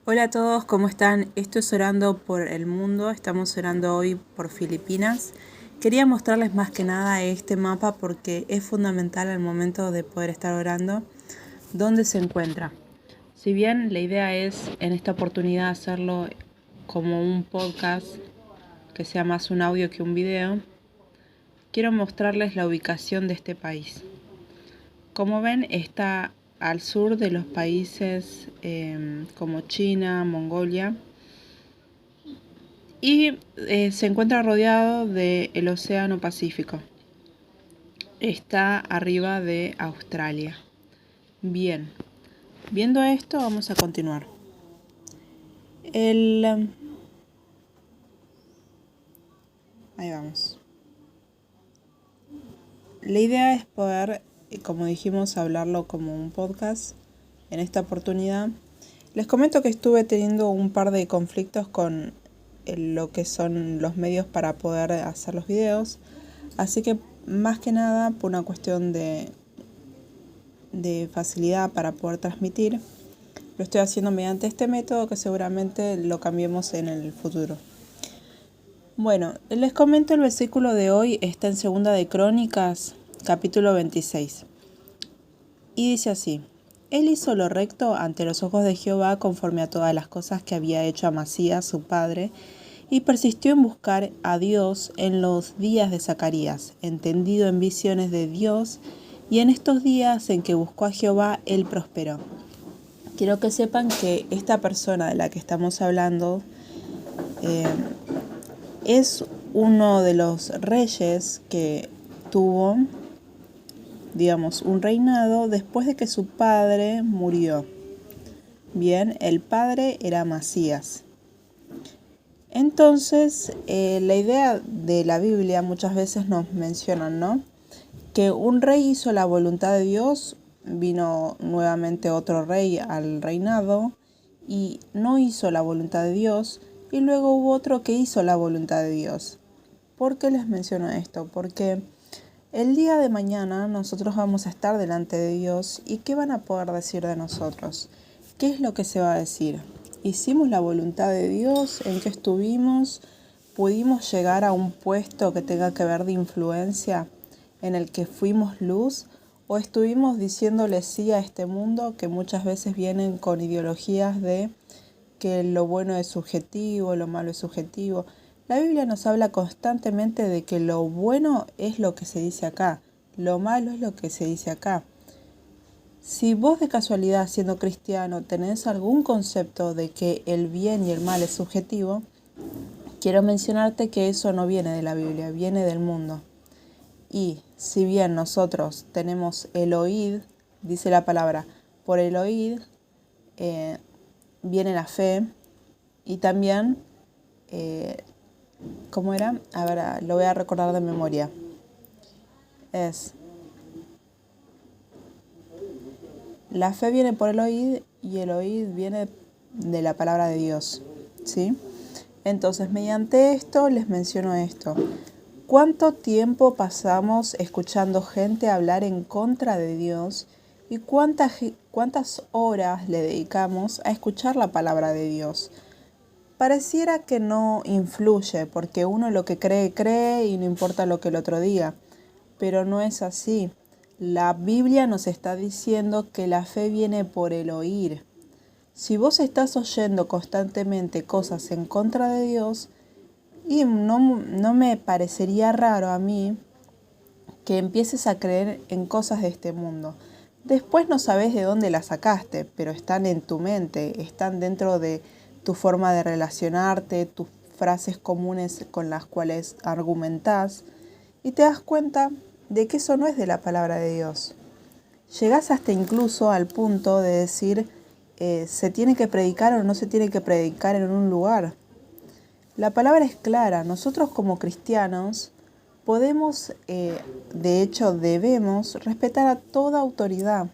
Hola a todos, ¿cómo están? Esto es Orando por el Mundo, estamos orando hoy por Filipinas. Quería mostrarles más que nada este mapa porque es fundamental al momento de poder estar orando dónde se encuentra. Si bien la idea es en esta oportunidad hacerlo como un podcast, que sea más un audio que un video, quiero mostrarles la ubicación de este país. Como ven, está al sur de los países como China, Mongolia, y se encuentra rodeado del Océano Pacífico. Está arriba de Australia. Bien, viendo esto vamos a continuar. Ahí vamos. La idea es poder, como dijimos, hablarlo como un podcast en esta oportunidad. Les comento que estuve teniendo un par de conflictos con lo que son los medios para poder hacer los videos. Así que más que nada por una cuestión de facilidad para poder transmitir, lo estoy haciendo mediante este método que seguramente lo cambiemos en el futuro. Bueno, les comento el versículo de hoy, está en 2 de Crónicas, capítulo 26. Y dice así: Él hizo lo recto ante los ojos de Jehová conforme a todas las cosas que había hecho Amasías su padre, y persistió en buscar a Dios en los días de Zacarías, entendido en visiones de Dios, y en estos días en que buscó a Jehová, él prosperó. Quiero que sepan que esta persona de la que estamos hablando es uno de los reyes que tuvo, digamos, un reinado después de que su padre murió. Bien, el padre era Amasías. Entonces, la idea de la Biblia muchas veces nos mencionan, ¿no?, que un rey hizo la voluntad de Dios, vino nuevamente otro rey al reinado y no hizo la voluntad de Dios, y luego hubo otro que hizo la voluntad de Dios. ¿Por qué les menciono esto? Porque el día de mañana nosotros vamos a estar delante de Dios, y ¿qué van a poder decir de nosotros? ¿Qué es lo que se va a decir? ¿Hicimos la voluntad de Dios? ¿En qué estuvimos? ¿Pudimos llegar a un puesto que tenga que ver de influencia en el que fuimos luz? ¿O estuvimos diciéndole sí a este mundo, que muchas veces vienen con ideologías de que lo bueno es subjetivo, lo malo es subjetivo? La Biblia nos habla constantemente de que lo bueno es lo que se dice acá, lo malo es lo que se dice acá. Si vos de casualidad, siendo cristiano, tenés algún concepto de que el bien y el mal es subjetivo, quiero mencionarte que eso no viene de la Biblia, viene del mundo. Y si bien nosotros tenemos el oír, dice la palabra, por el oír viene la fe, y también, ¿cómo era? Ahora lo voy a recordar de memoria. La fe viene por el oír, y el oír viene de la palabra de Dios, ¿sí? Entonces, mediante esto les menciono esto. ¿Cuánto tiempo pasamos escuchando gente hablar en contra de Dios, y cuántas horas le dedicamos a escuchar la palabra de Dios? Pareciera que no influye, porque uno lo que cree, cree, y no importa lo que el otro diga. Pero no es así. La Biblia nos está diciendo que la fe viene por el oír. Si vos estás oyendo constantemente cosas en contra de Dios, y no me parecería raro a mí que empieces a creer en cosas de este mundo. Después no sabes de dónde las sacaste, pero están en tu mente, están dentro de tu forma de relacionarte, tus frases comunes con las cuales argumentás, y te das cuenta de que eso no es de la palabra de Dios. Llegás hasta incluso al punto de decir, ¿se tiene que predicar o no se tiene que predicar en un lugar? La palabra es clara. Nosotros como cristianos podemos, de hecho debemos, respetar a toda autoridad,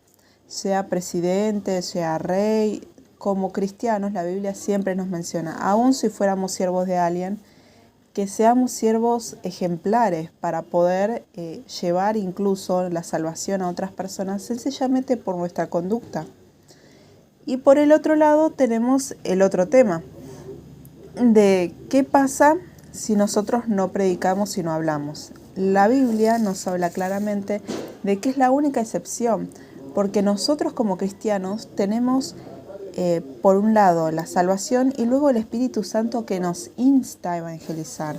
sea presidente, sea rey. Como cristianos la Biblia siempre nos menciona, aun si fuéramos siervos de alguien, que seamos siervos ejemplares para poder llevar incluso la salvación a otras personas sencillamente por nuestra conducta. Y por el otro lado tenemos el otro tema de qué pasa si nosotros no predicamos y no hablamos. La Biblia nos habla claramente de que es la única excepción, porque nosotros como cristianos tenemos por un lado la salvación y luego el Espíritu Santo que nos insta a evangelizar.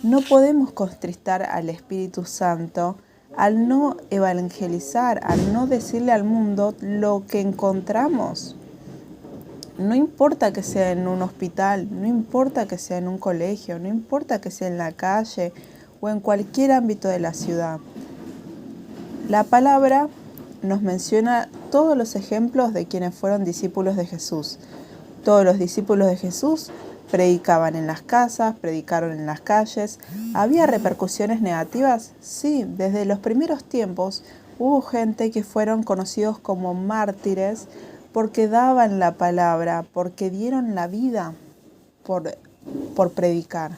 No podemos contristar al Espíritu Santo al no evangelizar, al no decirle al mundo lo que encontramos. No importa que sea en un hospital, no importa que sea en un colegio, no importa que sea en la calle o en cualquier ámbito de la ciudad. La palabra nos menciona todos los ejemplos de quienes fueron discípulos de Jesús. Todos los discípulos de Jesús predicaban en las casas, predicaron en las calles. ¿Había repercusiones negativas? Sí, desde los primeros tiempos hubo gente que fueron conocidos como mártires porque daban la palabra, porque dieron la vida por predicar.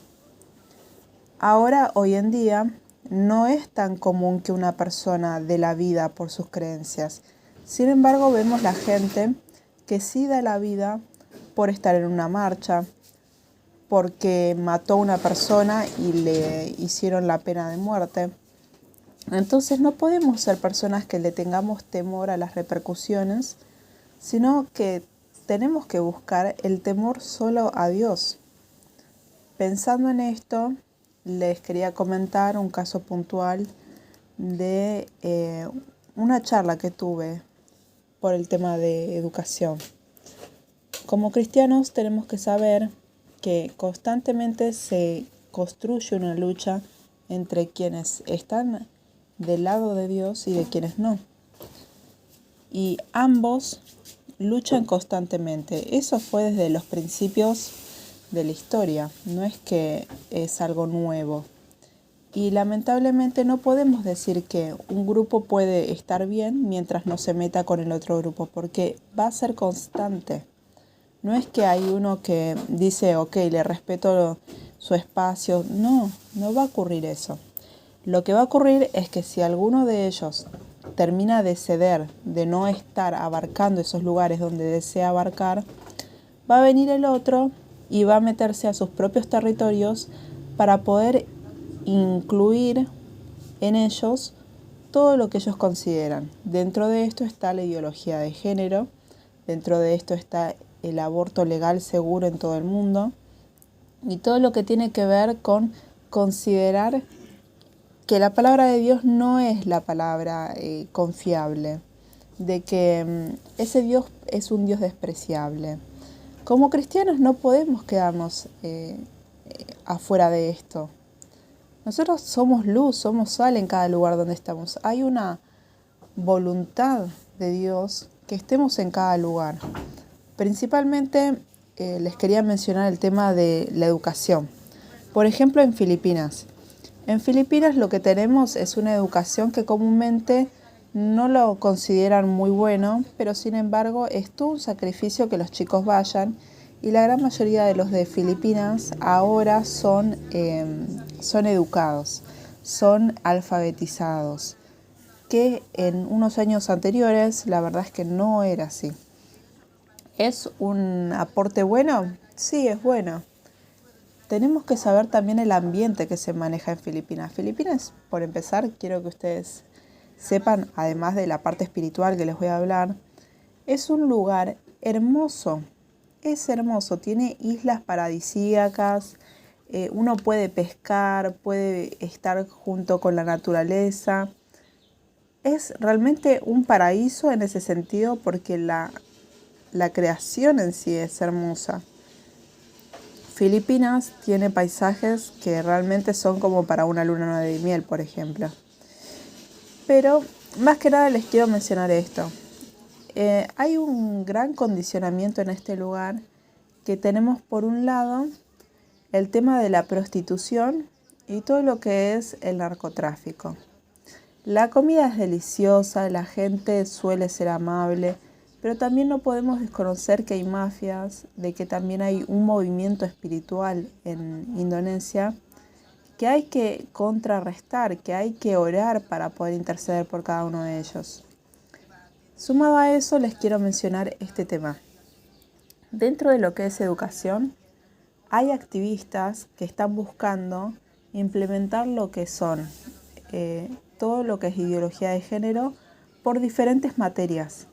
Ahora, hoy en día, no es tan común que una persona dé la vida por sus creencias. Sin embargo, vemos la gente que sí da la vida por estar en una marcha, porque mató a una persona y le hicieron la pena de muerte. Entonces no podemos ser personas que le tengamos temor a las repercusiones, sino que tenemos que buscar el temor solo a Dios. Pensando en esto, les quería comentar un caso puntual de una charla que tuve por el tema de educación. Como cristianos tenemos que saber que constantemente se construye una lucha entre quienes están del lado de Dios y de quienes no. Y ambos luchan constantemente. Eso fue desde los principios de la historia, no es que es algo nuevo. Y lamentablemente no podemos decir que un grupo puede estar bien mientras no se meta con el otro grupo, porque va a ser constante. No es que hay uno que dice, ok, le respeto su espacio. No va a ocurrir eso. Lo que va a ocurrir es que si alguno de ellos termina de ceder, de no estar abarcando esos lugares donde desea abarcar, va a venir el otro y va a meterse a sus propios territorios para poder incluir en ellos todo lo que ellos consideran. Dentro de esto está la ideología de género, dentro de esto está el aborto legal seguro en todo el mundo y todo lo que tiene que ver con considerar que la palabra de Dios no es la palabra confiable, de que ese Dios es un Dios despreciable. Como cristianos no podemos quedarnos afuera de esto. Nosotros somos luz, somos sal en cada lugar donde estamos. Hay una voluntad de Dios que estemos en cada lugar. Principalmente les quería mencionar el tema de la educación. Por ejemplo, en Filipinas. En Filipinas lo que tenemos es una educación que comúnmente no lo consideran muy bueno, pero sin embargo es todo un sacrificio que los chicos vayan y la gran mayoría de los de Filipinas ahora son educados, son alfabetizados, que en unos años anteriores la verdad es que no era así. ¿Es un aporte bueno? Sí, es bueno. Tenemos que saber también el ambiente que se maneja en Filipinas. Filipinas, por empezar, quiero que ustedes sepan, además de la parte espiritual que les voy a hablar, es un lugar hermoso. Es hermoso, tiene islas paradisíacas, uno puede pescar, puede estar junto con la naturaleza. Es realmente un paraíso en ese sentido porque la creación en sí es hermosa. Filipinas tiene paisajes que realmente son como para una luna de miel, por ejemplo. Pero más que nada les quiero mencionar esto. Hay un gran condicionamiento en este lugar que tenemos por un lado el tema de la prostitución y todo lo que es el narcotráfico. La comida es deliciosa, la gente suele ser amable, pero también no podemos desconocer que hay mafias, de que también hay un movimiento espiritual en Indonesia que hay que contrarrestar, que hay que orar para poder interceder por cada uno de ellos. Sumado a eso, les quiero mencionar este tema. Dentro de lo que es educación, hay activistas que están buscando implementar lo que son todo lo que es ideología de género por diferentes materias,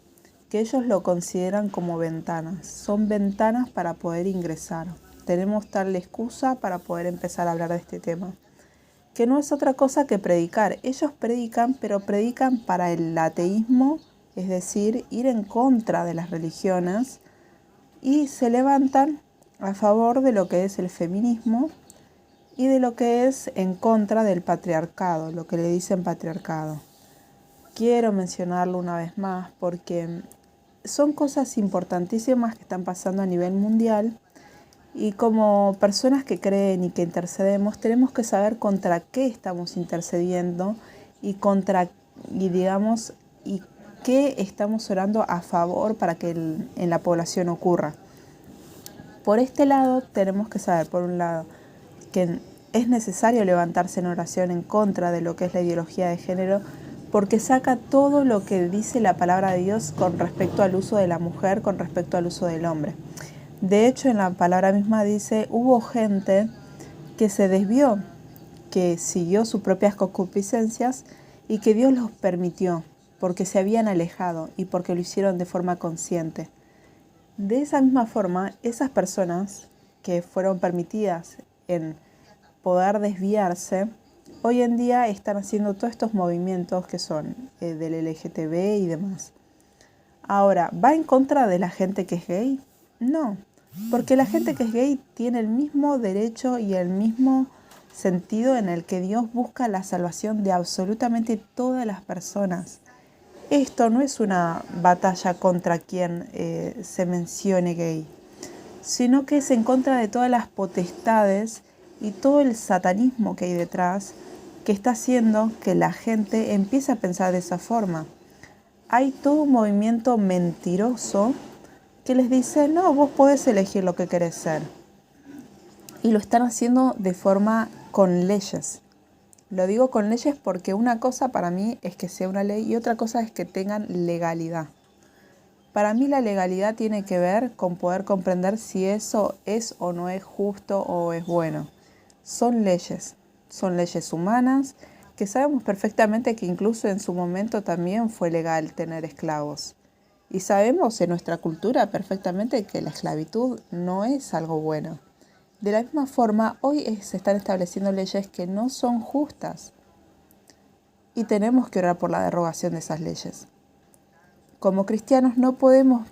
que ellos lo consideran como ventanas. Son ventanas para poder ingresar. Tenemos tal excusa para poder empezar a hablar de este tema, que no es otra cosa que predicar. Ellos predican, pero predican para el ateísmo, es decir, ir en contra de las religiones, y se levantan a favor de lo que es el feminismo y de lo que es en contra del patriarcado, lo que le dicen patriarcado. Quiero mencionarlo una vez más porque son cosas importantísimas que están pasando a nivel mundial, y como personas que creen y que intercedemos, tenemos que saber contra qué estamos intercediendo y y qué estamos orando a favor para que en la población ocurra. Por este lado tenemos que saber, por un lado, que es necesario levantarse en oración en contra de lo que es la ideología de género, porque saca todo lo que dice la palabra de Dios con respecto al uso de la mujer, con respecto al uso del hombre. De hecho, en la palabra misma dice, hubo gente que se desvió, que siguió sus propias concupiscencias y que Dios los permitió, porque se habían alejado y porque lo hicieron de forma consciente. De esa misma forma, esas personas que fueron permitidas en poder desviarse, hoy en día están haciendo todos estos movimientos que son del LGTB y demás. Ahora, ¿va en contra de la gente que es gay? No, porque la gente que es gay tiene el mismo derecho y el mismo sentido en el que Dios busca la salvación de absolutamente todas las personas. Esto no es una batalla contra quien se mencione gay, sino que es en contra de todas las potestades y todo el satanismo que hay detrás, que está haciendo que la gente empiece a pensar de esa forma. Hay todo un movimiento mentiroso que les dice, no, vos podés elegir lo que querés ser. Y lo están haciendo de forma con leyes. Lo digo con leyes porque una cosa para mí es que sea una ley y otra cosa es que tengan legalidad. Para mí la legalidad tiene que ver con poder comprender si eso es o no es justo o es bueno. Son leyes humanas que sabemos perfectamente que incluso en su momento también fue legal tener esclavos. Y sabemos en nuestra cultura perfectamente que la esclavitud no es algo bueno. De la misma forma, hoy se están estableciendo leyes que no son justas. Y tenemos que orar por la derogación de esas leyes. Como cristianos no podemos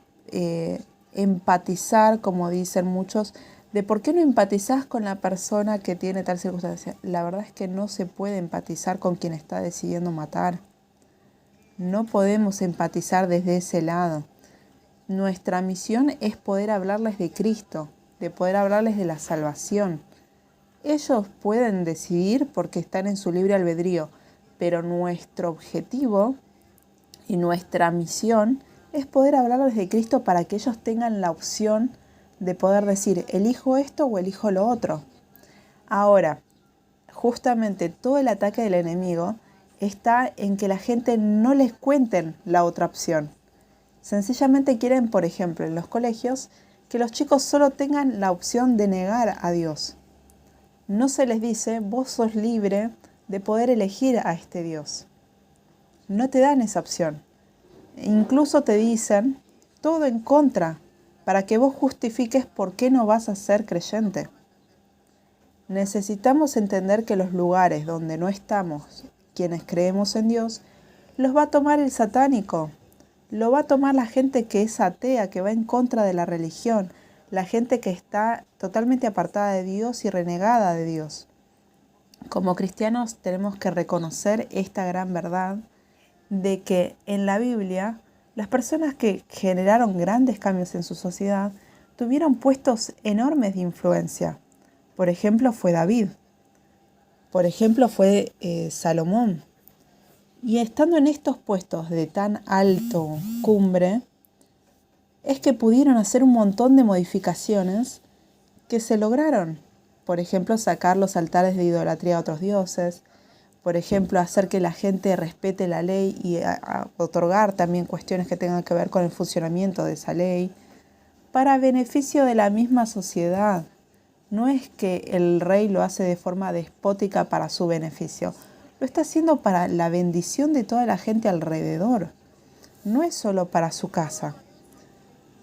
empatizar, como dicen muchos, de por qué no empatizás con la persona que tiene tal circunstancia. La verdad es que no se puede empatizar con quien está decidiendo matar. No podemos empatizar desde ese lado. Nuestra misión es poder hablarles de Cristo, de poder hablarles de la salvación. Ellos pueden decidir porque están en su libre albedrío, pero nuestro objetivo y nuestra misión es poder hablarles de Cristo para que ellos tengan la opción de poder decir, elijo esto o elijo lo otro. Ahora, justamente todo el ataque del enemigo está en que la gente no les cuenten la otra opción. Sencillamente quieren, por ejemplo, en los colegios, que los chicos solo tengan la opción de negar a Dios. No se les dice, vos sos libre de poder elegir a este Dios. No te dan esa opción. Incluso te dicen todo en contra para que vos justifiques por qué no vas a ser creyente. Necesitamos entender que los lugares donde no estamos, quienes creemos en Dios, los va a tomar el satánico, lo va a tomar la gente que es atea, que va en contra de la religión, la gente que está totalmente apartada de Dios y renegada de Dios. Como cristianos tenemos que reconocer esta gran verdad de que en la Biblia las personas que generaron grandes cambios en su sociedad tuvieron puestos enormes de influencia. Por ejemplo, fue David. Por ejemplo, fue Salomón. Y estando en estos puestos de tan alto cumbre, es que pudieron hacer un montón de modificaciones que se lograron. Por ejemplo, sacar los altares de idolatría a otros dioses. Por ejemplo, hacer que la gente respete la ley y otorgar también cuestiones que tengan que ver con el funcionamiento de esa ley. para beneficio de la misma sociedad. No es que el rey lo hace de forma despótica para su beneficio, lo está haciendo para la bendición de toda la gente alrededor. No es solo para su casa.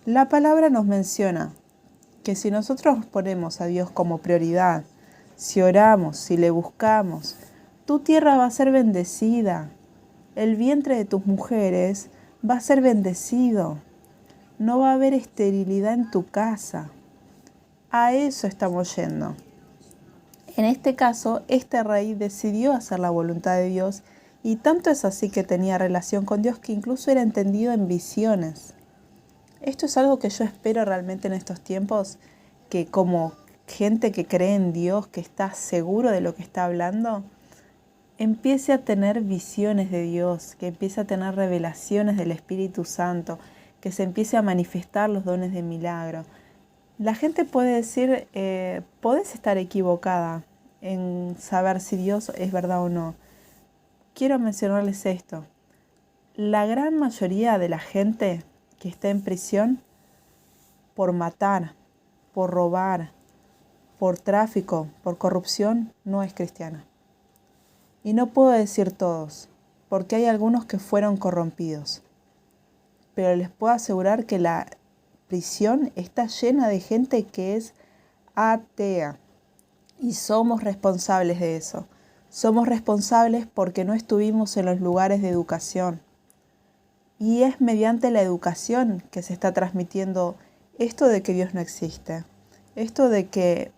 La palabra nos menciona que si nosotros ponemos a Dios como prioridad, si oramos, si le buscamos, tu tierra va a ser bendecida. El vientre de tus mujeres va a ser bendecido. No va a haber esterilidad en tu casa. A eso estamos yendo. En este caso, este rey decidió hacer la voluntad de Dios y tanto es así que tenía relación con Dios que incluso era entendido en visiones. Esto es algo que yo espero realmente en estos tiempos, que como gente que cree en Dios, que está seguro de lo que está hablando, empiece a tener visiones de Dios, que empiece a tener revelaciones del Espíritu Santo, que se empiece a manifestar los dones de milagro. La gente puede decir, podés estar equivocada en saber si Dios es verdad o no. Quiero mencionarles esto. La gran mayoría de la gente que está en prisión por matar, por robar, por tráfico, por corrupción, no es cristiana. Y no puedo decir todos, porque hay algunos que fueron corrompidos. Pero les puedo asegurar que la prisión está llena de gente que es atea. Y somos responsables de eso. Somos responsables porque no estuvimos en los lugares de educación. Y es mediante la educación que se está transmitiendo esto de que Dios no existe. Esto de que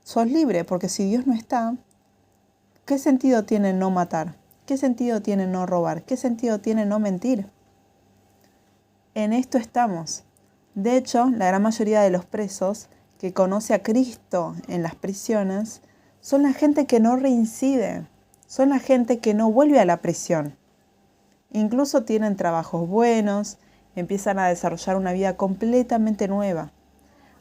sos libre, porque si Dios no está, ¿qué sentido tiene no matar? ¿Qué sentido tiene no robar? ¿Qué sentido tiene no mentir? En esto estamos. De hecho, la gran mayoría de los presos que conoce a Cristo en las prisiones son la gente que no reincide, son la gente que no vuelve a la prisión. Incluso tienen trabajos buenos, empiezan a desarrollar una vida completamente nueva.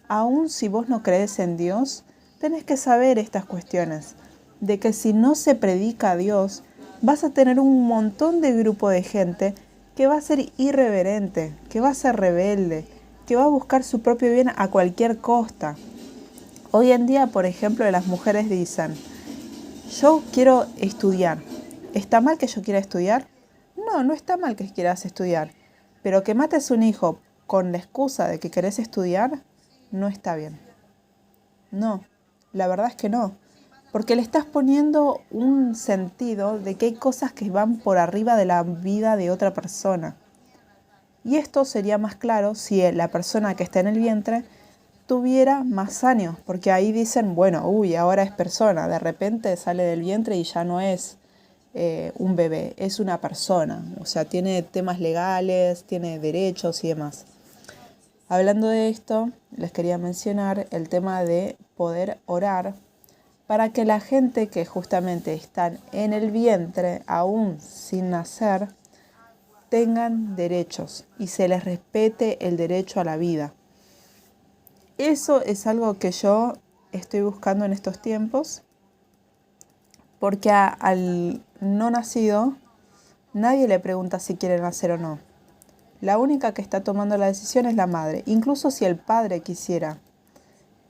Aún si vos no crees en Dios, tenés que saber estas cuestiones, de que si no se predica a Dios, vas a tener un montón de grupo de gente que va a ser irreverente, que va a ser rebelde, que va a buscar su propio bien a cualquier costa. Hoy en día, por ejemplo, las mujeres dicen, yo quiero estudiar. ¿Está mal que yo quiera estudiar? No, no está mal que quieras estudiar. Pero que mates un hijo con la excusa de que querés estudiar, no está bien. No, la verdad es que no. Porque le estás poniendo un sentido de que hay cosas que van por arriba de la vida de otra persona. Y esto sería más claro si la persona que está en el vientre tuviera más años, porque ahí dicen, bueno, ahora es persona, de repente sale del vientre y ya no es un bebé, es una persona, o sea, tiene temas legales, tiene derechos y demás. Hablando de esto, les quería mencionar el tema de poder orar para que la gente que justamente están en el vientre, aún sin nacer, tengan derechos y se les respete el derecho a la vida. Eso es algo que yo estoy buscando en estos tiempos, porque al no nacido nadie le pregunta si quiere nacer o no. La única que está tomando la decisión es la madre. Incluso si el padre quisiera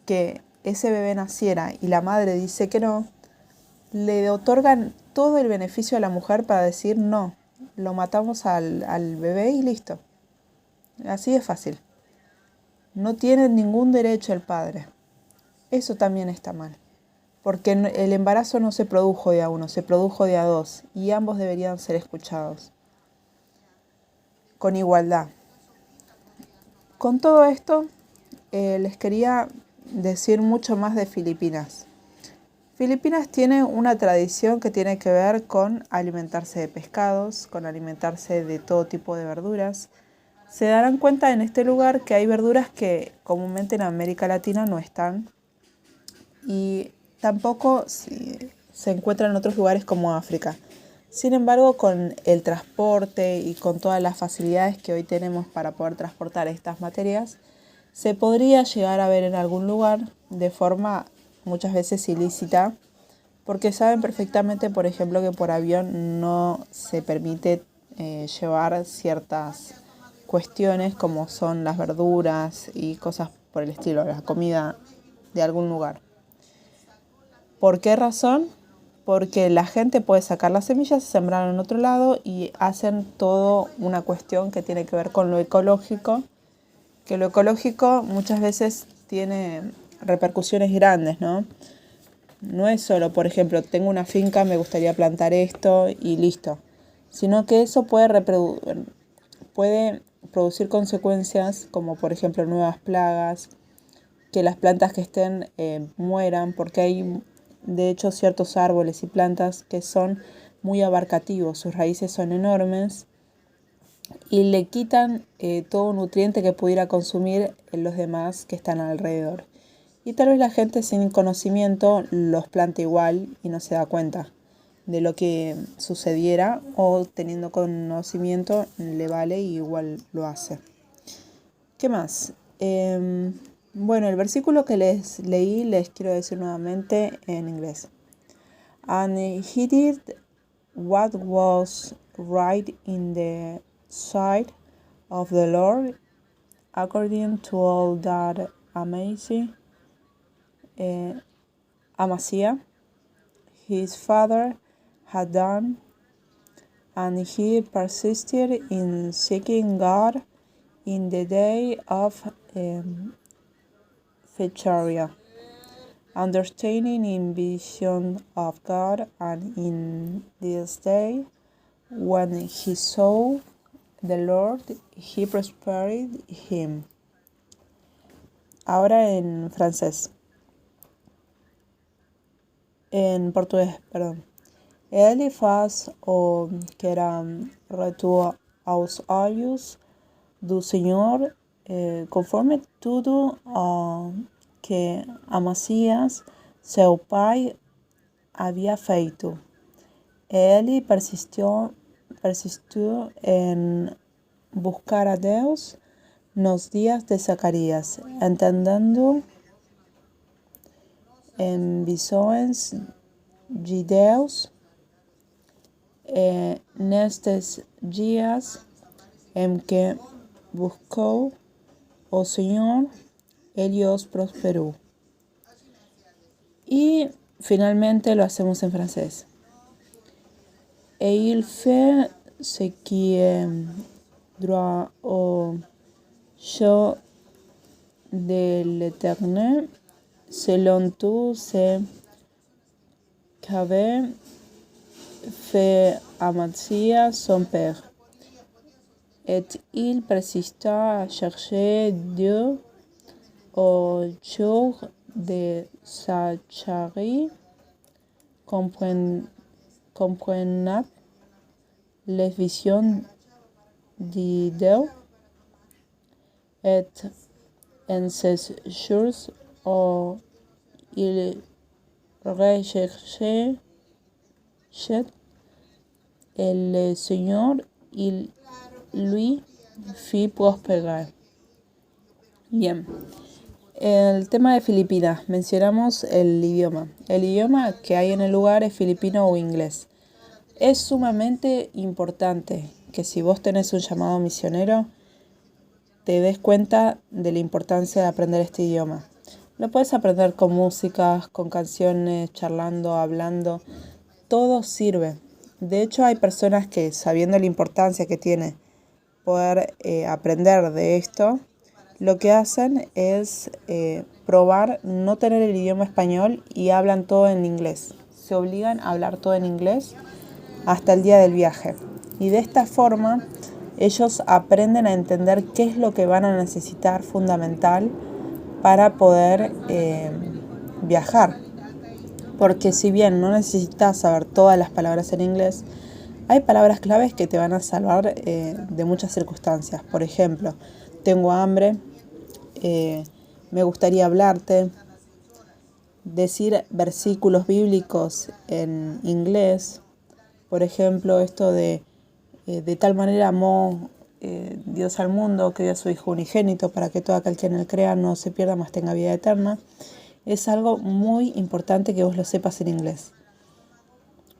que ese bebé naciera y la madre dice que no, le otorgan todo el beneficio a la mujer para decir no, lo matamos al bebé y listo. Así de fácil. No tiene ningún derecho el padre. Eso también está mal. Porque el embarazo no se produjo de a uno, se produjo de a dos. Y ambos deberían ser escuchados. Con igualdad. Con todo esto, les quería decir mucho más de Filipinas. Filipinas tiene una tradición que tiene que ver con alimentarse de pescados, con alimentarse de todo tipo de verduras. Se darán cuenta en este lugar que hay verduras que comúnmente en América Latina no están y tampoco se encuentran en otros lugares como África. Sin embargo, con el transporte y con todas las facilidades que hoy tenemos para poder transportar estas materias, se podría llegar a ver en algún lugar de forma muchas veces ilícita, porque saben perfectamente, por ejemplo, que por avión no se permite llevar ciertas cuestiones como son las verduras y cosas por el estilo, la comida de algún lugar. ¿Por qué razón? Porque la gente puede sacar las semillas, sembrar en otro lado y hacen todo una cuestión que tiene que ver con lo ecológico, que lo ecológico muchas veces tiene repercusiones grandes, ¿no? No es solo, por ejemplo, tengo una finca, me gustaría plantar esto y listo, sino que eso puede producir consecuencias como, por ejemplo, nuevas plagas, que las plantas que estén mueran, porque hay de hecho ciertos árboles y plantas que son muy abarcativos, sus raíces son enormes y le quitan todo nutriente que pudiera consumir los demás que están alrededor. Y tal vez la gente sin conocimiento los planta igual y no se da cuenta de lo que sucediera, o teniendo conocimiento le vale y igual lo hace. ¿Qué más? Bueno, el versículo que les leí les quiero decir nuevamente en inglés. And he did what was right in the sight of the Lord, according to all that Amaziah, his father, had done, and he persisted in seeking God in the day of Fecharia, understanding in vision of God, and in this day, when he saw the Lord, he prospered him. Ahora en francés. En portugués, perdão. Ele faz o que era reto aos olhos do Senhor, conforme tudo que Amazias, seu pai, havia feito. Ele persistiu em buscar a Deus nos dias de Zacarias, entendendo em visões de Deus, nestes dias em que buscou o Senhor, Ele os prosperou. Y finalmente lo hacemos en francés. Et il fait ce qui est droit aux yeux de l'Éternel, selon tout ce qu'avait fait Amaziah son père. Et il persista à chercher Dieu au jour de Zacharie, comprenant les visions de Dieu, et en ces jours où il recherchait el Señor, il lui fit prosperar. Bien. El tema de Filipinas, mencionamos el idioma. El idioma que hay en el lugar es filipino o inglés. Es sumamente importante que si vos tenés un llamado misionero, te des cuenta de la importancia de aprender este idioma. Lo puedes aprender con músicas, con canciones, charlando, hablando. Todo sirve. De hecho, hay personas que, sabiendo la importancia que tiene poder aprender de esto, lo que hacen es probar no tener el idioma español y hablan todo en inglés. Se obligan a hablar todo en inglés hasta el día del viaje. Y de esta forma ellos aprenden a entender qué es lo que van a necesitar fundamental para poder viajar. Porque si bien no necesitas saber todas las palabras en inglés, hay palabras claves que te van a salvar de muchas circunstancias. Por ejemplo, tengo hambre, me gustaría hablarte, decir versículos bíblicos en inglés. Por ejemplo, esto de tal manera amó Dios al mundo, que dio a su Hijo unigénito para que todo aquel que en él crea no se pierda, mas tenga vida eterna. Es algo muy importante que vos lo sepas en inglés.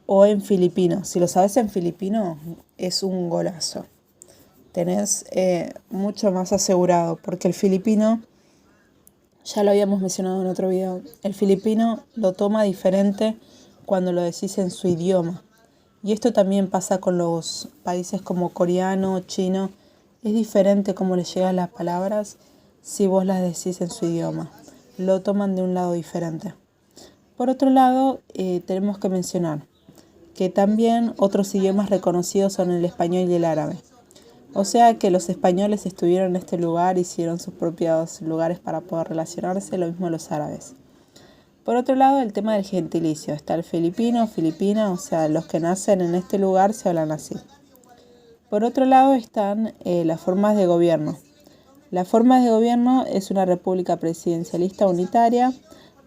O en filipino. Si lo sabes en filipino, es un golazo. tenés mucho más asegurado, porque el filipino, ya lo habíamos mencionado en otro video, el filipino lo toma diferente cuando lo decís en su idioma. Y esto también pasa con los países como coreano, chino. Es diferente cómo les llegan las palabras si vos las decís en su idioma. Lo toman de un lado diferente. Por otro lado, tenemos que mencionar que también otros idiomas reconocidos son el español y el árabe. O sea que los españoles estuvieron en este lugar, hicieron sus propios lugares para poder relacionarse, lo mismo los árabes. Por otro lado, el tema del gentilicio. Está el filipino, filipina, o sea, los que nacen en este lugar se hablan así. Por otro lado están las formas de gobierno. La forma de gobierno es una república presidencialista unitaria.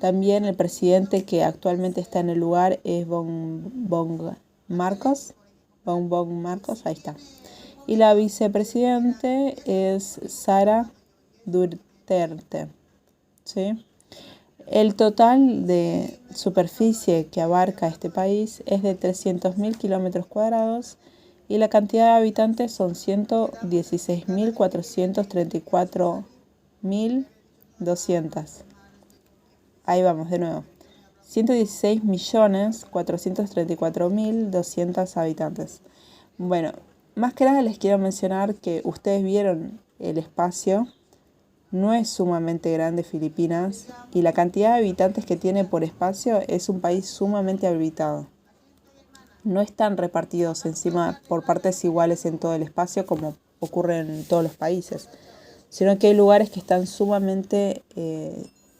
También el presidente que actualmente está en el lugar es Bongbong Marcos. Bongbong Marcos, ahí está. Y la vicepresidente es Sara Duterte. ¿Sí? El total de superficie que abarca este país es de 300.000 kilómetros cuadrados y la cantidad de habitantes son 116.434.200. Ahí vamos de nuevo. 116.434.200 habitantes. Bueno, más que nada les quiero mencionar que ustedes vieron el espacio. No es sumamente grande Filipinas y la cantidad de habitantes que tiene por espacio es un país sumamente habitado. No están repartidos encima por partes iguales en todo el espacio como ocurre en todos los países, sino que hay lugares que están sumamente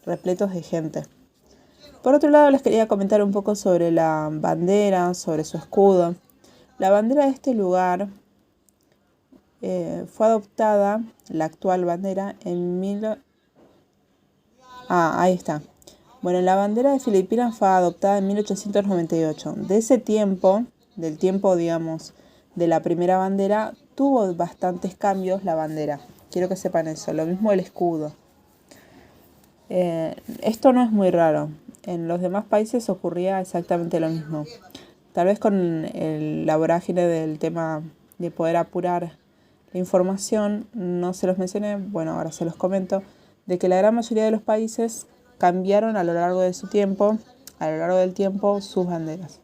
repletos de gente. Por otro lado, les quería comentar un poco sobre la bandera, sobre su escudo. La bandera de este lugar fue adoptada, la actual bandera, ahí está. Bueno, la bandera de Filipinas fue adoptada en 1898. De ese tiempo, del tiempo, digamos, de la primera bandera, tuvo bastantes cambios la bandera. Quiero que sepan eso. Lo mismo el escudo. Esto no es muy raro. En los demás países ocurría exactamente lo mismo. Tal vez con la vorágine del tema de poder apurar la información, no se los mencioné, bueno, ahora se los comento, de que la gran mayoría de los países cambiaron a lo largo del tiempo, sus banderas.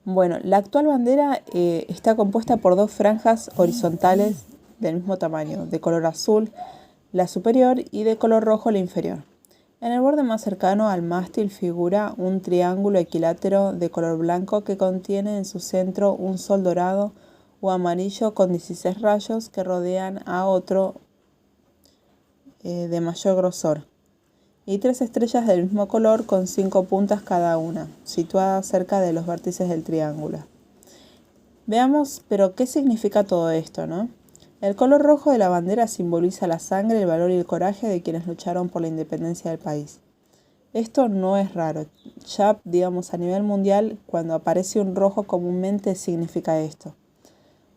Bueno, la actual bandera está compuesta por dos franjas horizontales del mismo tamaño, de color azul la superior y de color rojo la inferior. En el borde más cercano al mástil figura un triángulo equilátero de color blanco que contiene en su centro un sol dorado o amarillo con 16 rayos que rodean a otro de mayor grosor, y 3 estrellas del mismo color con 5 puntas cada una, situadas cerca de los vértices del triángulo. Veamos, pero ¿qué significa todo esto, no? El color rojo de la bandera simboliza la sangre, el valor y el coraje de quienes lucharon por la independencia del país. Esto no es raro. Ya, digamos, a nivel mundial, cuando aparece un rojo comúnmente significa esto.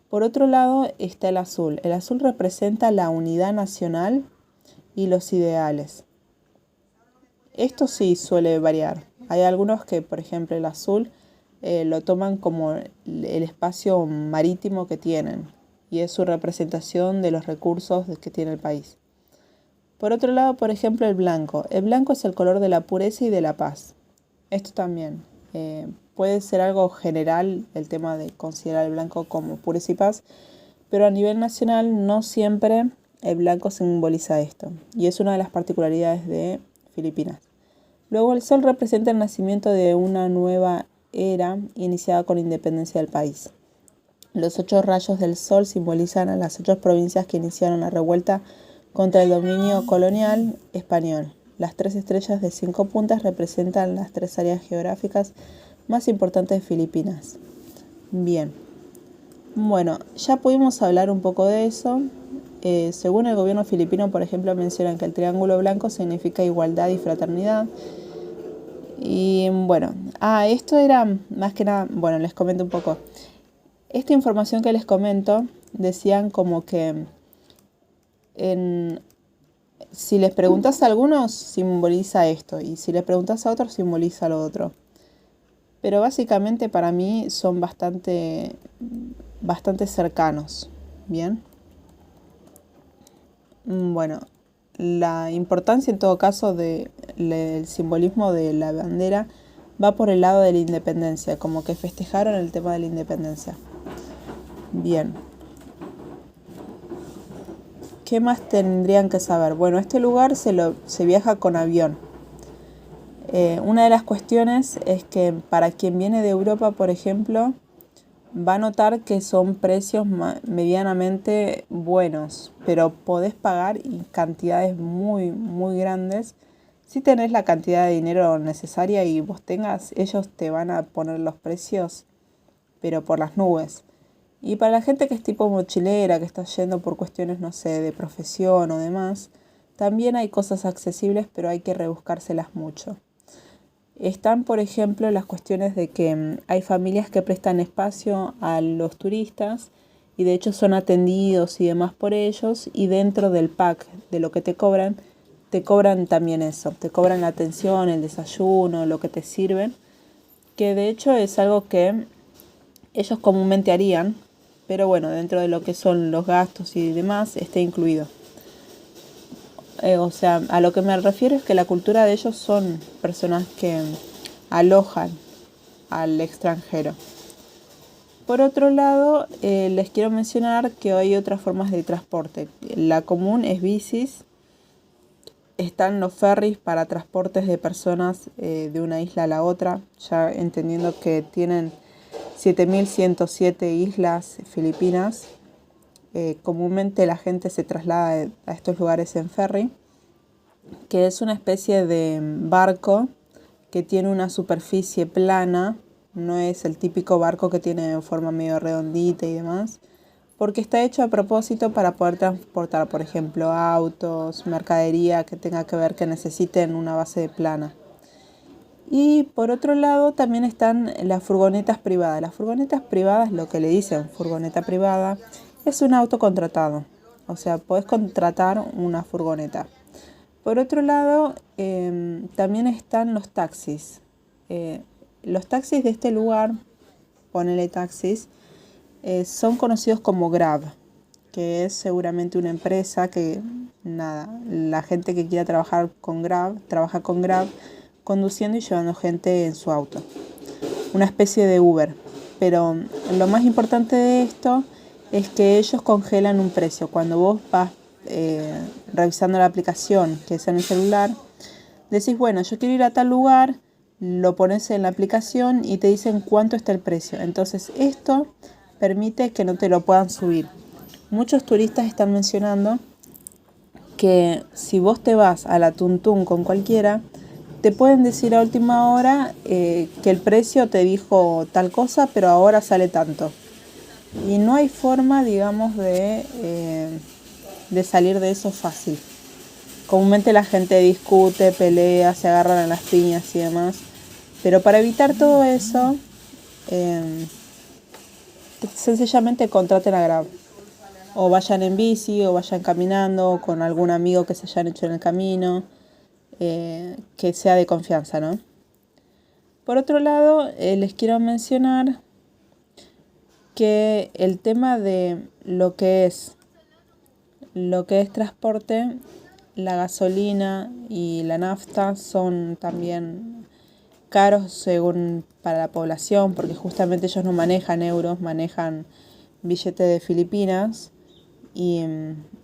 Por otro lado está el azul. El azul representa la unidad nacional y los ideales. Esto sí suele variar. Hay algunos que, por ejemplo, el azul lo toman como el espacio marítimo que tienen y es su representación de los recursos que tiene el país. Por otro lado, por ejemplo, el blanco. El blanco es el color de la pureza y de la paz. Esto también puede ser algo general, el tema de considerar el blanco como pureza y paz, pero a nivel nacional no siempre el blanco simboliza esto, y es una de las particularidades de Filipinas. Luego el sol representa el nacimiento de una nueva era iniciada con la independencia del país. Los 8 rayos del sol simbolizan a las 8 provincias que iniciaron la revuelta contra el dominio colonial español. Las 3 estrellas de 5 puntas representan las 3 áreas geográficas más importantes de Filipinas. Bien, bueno, ya pudimos hablar un poco de eso. Según el gobierno filipino, por ejemplo, mencionan que el triángulo blanco significa igualdad y fraternidad. Y bueno, esto era más que nada, bueno, les comento un poco. Esta información que les comento, decían como que si les preguntas a algunos, simboliza esto, y si les preguntas a otros, simboliza lo otro. Pero básicamente para mí son bastante cercanos, Bien. Bueno, la importancia en todo caso del simbolismo de la bandera va por el lado de la independencia, como que festejaron el tema de la independencia. Bien. ¿Qué más tendrían que saber? Bueno, este lugar se viaja con avión. Una de las cuestiones es que para quien viene de Europa, por ejemplo, va a notar que son precios medianamente buenos, pero podés pagar cantidades muy, muy grandes. Si tenés la cantidad de dinero necesaria y vos tengas, ellos te van a poner los precios, pero por las nubes. Y para la gente que es tipo mochilera, que está yendo por cuestiones, no sé, de profesión o demás, también hay cosas accesibles, pero hay que rebuscárselas mucho. Están, por ejemplo, las cuestiones de que hay familias que prestan espacio a los turistas y de hecho son atendidos y demás por ellos, y dentro del pack de lo que te cobran también eso, te cobran la atención, el desayuno, lo que te sirven, que de hecho es algo que ellos comúnmente harían, pero bueno, dentro de lo que son los gastos y demás, está incluido. O sea, a lo que me refiero es que la cultura de ellos son personas que alojan al extranjero. Por otro lado, les quiero mencionar que hay otras formas de transporte. La común es bicis. Están los ferries para transportes de personas de una isla a la otra, ya entendiendo que tienen 7.107 islas Filipinas. Comúnmente la gente se traslada a estos lugares en ferry, que es una especie de barco que tiene una superficie plana, no es el típico barco que tiene forma medio redondita y demás, porque está hecho a propósito para poder transportar, por ejemplo, autos, mercadería que tenga que ver que necesiten una base plana. Y por otro lado también están las furgonetas privadas. Las furgonetas privadas, lo que le dicen furgoneta privada, es un auto contratado. O sea, podés contratar una furgoneta. Por otro lado, también están los taxis. Los taxis de este lugar, ponele taxis, son conocidos como Grab, que es seguramente una empresa que, la gente que quiera trabajar con Grab, trabaja con Grab, conduciendo y llevando gente en su auto. Una especie de Uber. Pero lo más importante de esto es que ellos congelan un precio. Cuando vos vas revisando la aplicación que es en el celular, decís, bueno, yo quiero ir a tal lugar, lo pones en la aplicación y te dicen cuánto está el precio. Entonces esto permite que no te lo puedan subir. Muchos turistas están mencionando que si vos te vas a la Tuntún con cualquiera, te pueden decir a última hora que el precio te dijo tal cosa, pero ahora sale tanto. Y no hay forma, digamos, de salir de eso fácil. Comúnmente la gente discute, pelea, se agarran a las piñas y demás. Pero para evitar todo eso, sencillamente contraten a Grab. O vayan en bici, o vayan caminando, o con algún amigo que se hayan hecho en el camino, que sea de confianza, ¿no? Por otro lado, les quiero mencionar que el tema de lo que es transporte, la gasolina y la nafta son también caros según para la población, porque justamente ellos no manejan euros, manejan billete de Filipinas y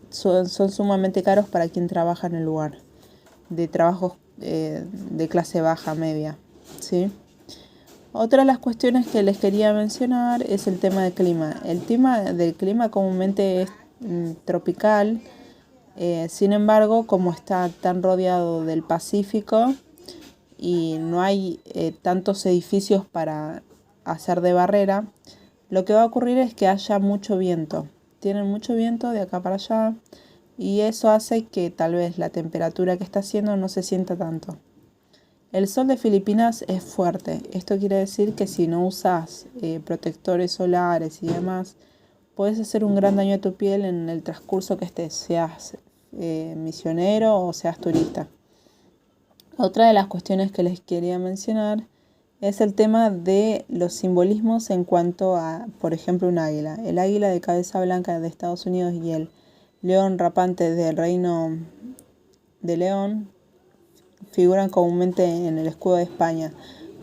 son sumamente caros para quien trabaja en el lugar, de trabajos de clase baja, media, ¿sí? Otra de las cuestiones que les quería mencionar es el tema del clima. El tema del clima comúnmente es tropical, sin embargo, como está tan rodeado del Pacífico y no hay tantos edificios para hacer de barrera, lo que va a ocurrir es que haya mucho viento. Tienen mucho viento de acá para allá y eso hace que tal vez la temperatura que está haciendo no se sienta tanto. El sol de Filipinas es fuerte. Esto quiere decir que si no usas protectores solares y demás, puedes hacer un gran daño a tu piel en el transcurso que estés, seas misionero o seas turista. Otra de las cuestiones que les quería mencionar es el tema de los simbolismos en cuanto a, por ejemplo, un águila. El águila de cabeza blanca de Estados Unidos y el león rapante del Reino de León figuran comúnmente en el escudo de España.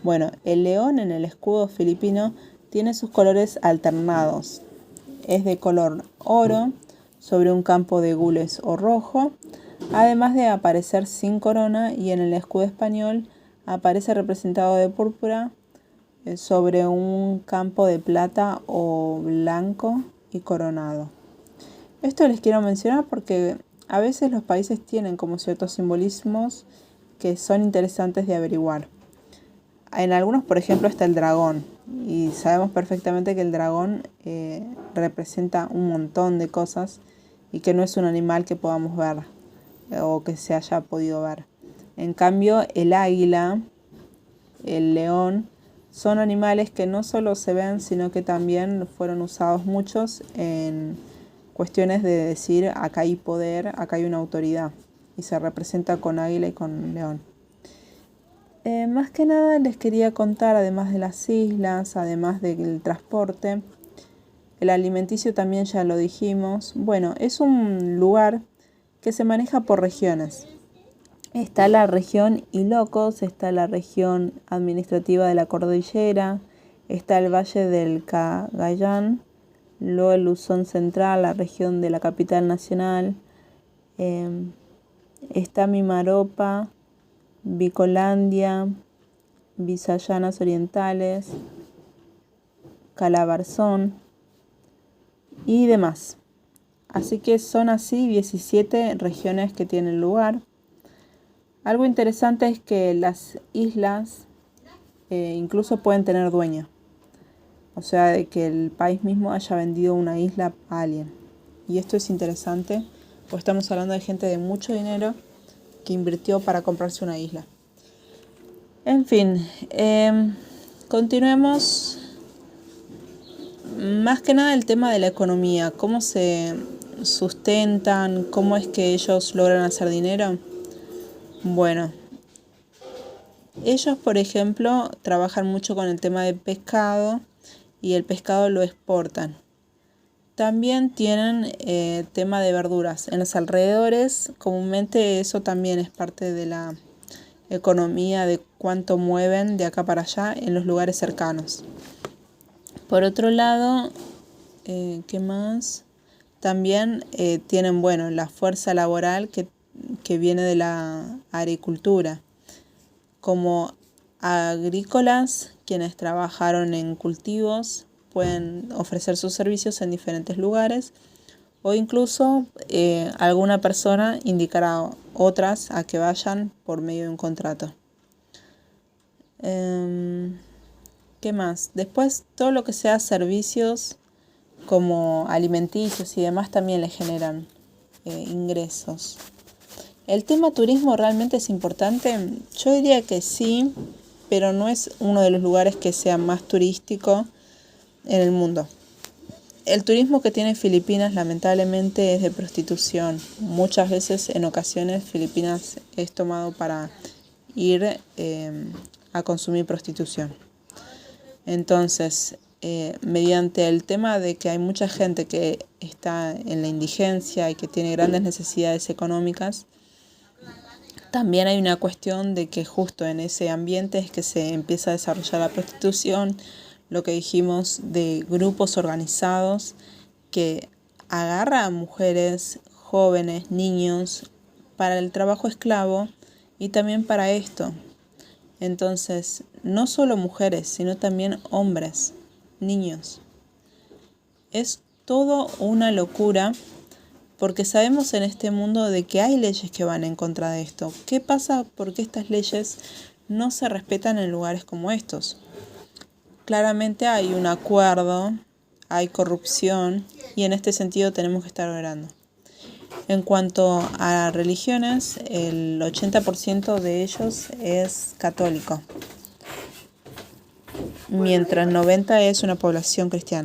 Bueno, el león en el escudo filipino tiene sus colores alternados. Es de color oro sobre un campo de gules o rojo, además de aparecer sin corona, y en el escudo español aparece representado de púrpura sobre un campo de plata o blanco y coronado. Esto les quiero mencionar porque a veces los países tienen como ciertos simbolismos que son interesantes de averiguar. En algunos, por ejemplo, está el dragón, y sabemos perfectamente que el dragón representa un montón de cosas y que no es un animal que podamos ver o que se haya podido ver. En cambio, el águila, el león, son animales que no solo se ven, sino que también fueron usados muchos en cuestiones de decir acá hay poder, acá hay una autoridad, y se representa con águila y con león. Más que nada les quería contar, además de las islas, además del transporte, el alimenticio también ya lo dijimos. Bueno, es un lugar que se maneja por regiones. Está la región Ilocos, está la región administrativa de la Cordillera, está el Valle del Cagayán, luego el Luzón Central, la región de la Capital Nacional, está Mimaropa, Bicolandia, Visayanas Orientales, Calabarzón y demás. Así que son así 17 regiones que tienen lugar. Algo interesante es que las islas incluso pueden tener dueña. O sea, de que el país mismo haya vendido una isla a alguien. Y esto es interesante, pues estamos hablando de gente de mucho dinero que invirtió para comprarse una isla. En fin, continuemos. Más que nada el tema de la economía, cómo se sustentan, cómo es que ellos logran hacer dinero. Bueno, ellos, por ejemplo, trabajan mucho con el tema de pescado y el pescado lo exportan. También tienen tema de verduras. En los alrededores, comúnmente eso también es parte de la economía de cuánto mueven de acá para allá en los lugares cercanos. Por otro lado, ¿qué más? También tienen, bueno, la fuerza laboral que viene de la agricultura. Como agrícolas, quienes trabajaron en cultivos, pueden ofrecer sus servicios en diferentes lugares, o incluso alguna persona indicará a otras a que vayan por medio de un contrato. ¿Qué más? Después, todo lo que sea servicios como alimenticios y demás también le generan ingresos. ¿El tema turismo realmente es importante? Yo diría que sí, pero no es uno de los lugares que sea más turístico en el mundo. El turismo que tiene Filipinas lamentablemente es de prostitución. Muchas veces, en ocasiones, Filipinas es tomado para ir a consumir prostitución. Entonces, mediante el tema de que hay mucha gente que está en la indigencia y que tiene grandes necesidades económicas, también hay una cuestión de que justo en ese ambiente es que se empieza a desarrollar la prostitución, lo que dijimos de grupos organizados que agarra a mujeres, jóvenes, niños para el trabajo esclavo y también para esto. Entonces, no solo mujeres, sino también hombres, niños. Es todo una locura porque sabemos en este mundo de que hay leyes que van en contra de esto. ¿Qué pasa porque estas leyes no se respetan en lugares como estos? Claramente hay un acuerdo, hay corrupción y en este sentido tenemos que estar orando. En cuanto a religiones, el 80% de ellos es católico, mientras 90% es una población cristiana.